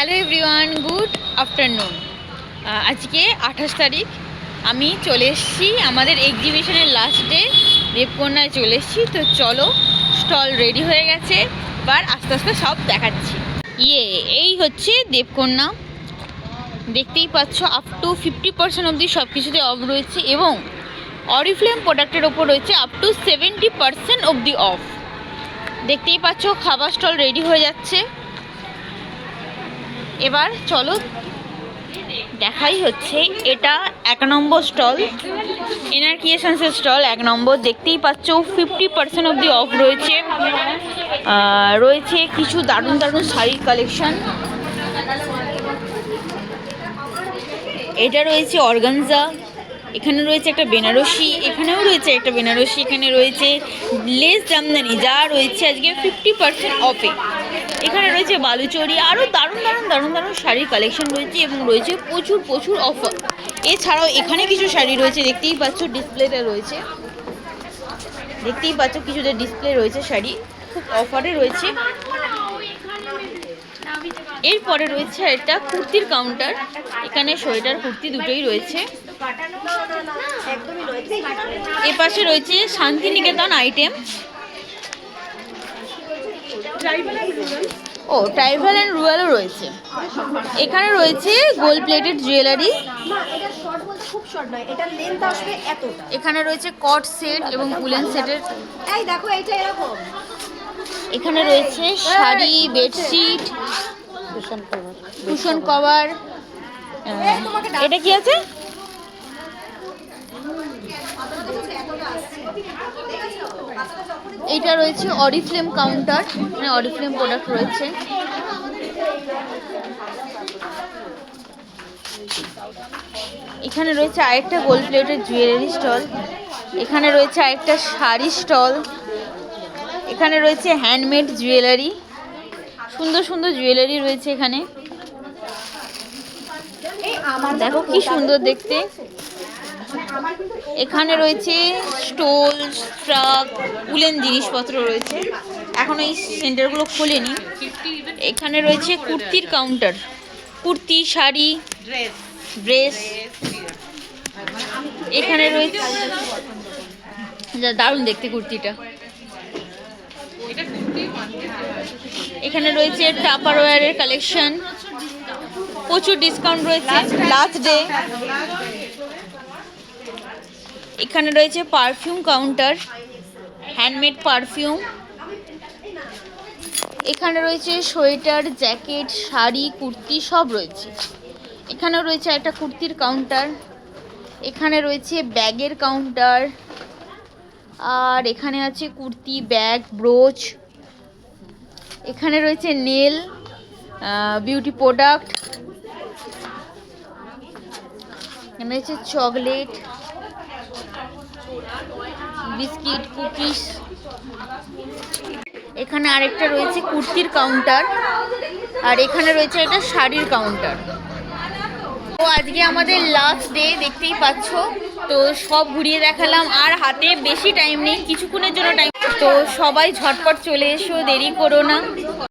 Hello everyone, good afternoon. আজকে 28 তারিখ। আমি চলে এসেছি আমাদের এক্সিবিশনের লাস্ট ডে, দেবকন্যায় চলে এসেছি। তো চলো, স্টল রেডি হয়ে গেছে, এবার আস্তে আস্তে সব দেখাচ্ছি। এই হচ্ছে দেবকন্যা, দেখতেই পাচ্ছ। আপ টু 50% অবধি সব কিছুতে অফ রয়েছে এবং অরিফ্লেম প্রোডাক্টের ওপর রয়েছে আপ টু 70% অবধি অফ। দেখতেই পাচ্ছ খাবার স্টল রেডি হয়ে যাচ্ছে। এবার চলো দেখাই হচ্ছে, এটা 1 নম্বর স্টল, এনআর ক্রিয়েশনসের স্টল 1 নম্বর। দেখতেই পাচ্ছ 50% অবধি অফ রয়েছে। রয়েছে কিছু দারুণ দারুণ শাড়ির কালেকশন। এটা রয়েছে অর্গানজা, এখানে রয়েছে একটা বেনারসি, এখানেও রয়েছে একটা বেনারসি, এখানে রয়েছে লেস জামদানি, যা রয়েছে আজকে 50% অফে। এখানে রয়েছে বালুচরি, আরও দারুণ দারুণ দারুণ দারুণ শাড়ির কালেকশন রয়েছে এবং রয়েছে প্রচুর প্রচুর অফার। এছাড়াও এখানে কিছু শাড়ি রয়েছে, দেখতেই পাচ্ছ ডিসপ্লেতে রয়েছে, দেখতেই পাচ্ছ কিছুটা ডিসপ্লে রয়েছে, শাড়ি খুব অফারে রয়েছে। এরপরে রয়েছে একটা কুর্তির কাউন্টার, এখানে সোয়েটার কুর্তি দুটোই রয়েছে। এ পাশে রয়েছে শান্তিনিকেতন আইটেম, ও ট্রাইবাল অ্যান্ড রুরালও রয়েছে। এখানে রয়েছে গোল্ড প্লেটেড জুয়েলারি, এখানে রয়েছে কট সেট এবং উলেন সেটের। এখানে রয়েছে শাড়ি, বেডশিট, কুশন কভার। এটা কি আছে? এটা রয়েছে অরিফ্লেম কাউন্টার, মানে অরিফ্লেম প্রোডাক্ট রয়েছে। এখানে রয়েছে আরেকটা গোল্ড প্লেটের জুয়েলারি স্টল, এখানে রয়েছে আরেকটা শাড়ি স্টল, এখানে রয়েছে হ্যান্ডমেড জুয়েলারি, সুন্দর সুন্দর জুয়েলারি রয়েছে এখানে। দেখো কি সুন্দর দেখতে। এখানে রয়েছে স্টোল, স্ট্রাক, উলেন জিনিসপত্র রয়েছে, এখন এই সেন্টারগুলো খোলেনি। এখানে রয়েছে কুর্তির কাউন্টার, কুর্তি, শাড়ি, ড্রেস। এখানে রয়েছে, যা দারুণ দেখতে কুর্তিটা। এখানে রয়েছে টাপারওয়্যারের কালেকশন, প্রচুর ডিসকাউন্ট রয়েছে লাস্ট ডে। এখানে রয়েছে পারফিউম কাউন্টার, হ্যান্ডমেড পারফিউম। এখানে রয়েছে সোয়েটার, জ্যাকেট, শাড়ি, কুর্তি সব রয়েছে। এখানে রয়েছে একটা কুর্তির কাউন্টার, এখানে রয়েছে ব্যাগের কাউন্টার, আর এখানে আছে কুর্তি, ব্যাগ, ব্রোচ। এখানে রয়েছে নেল, বিউটি প্রোডাক্ট, এখানে রয়েছে চকলেট, বিস্কিট, কুকিজ। এখানে আরেকটা রয়েছে কুর্তির কাউন্টার, আর এখানে রয়েছে একটা শাড়ির কাউন্টার। তো আজকে আমাদের লাস্ট ডে, দেখতেই পাচ্ছ। তো সব ঘুরিয়ে দেখালাম, আর হাতে বেশি টাইম নেই, কিছুক্ষণের জন্য টাইম। তো সবাই ঝটপট চলে এসো, দেরি করো না।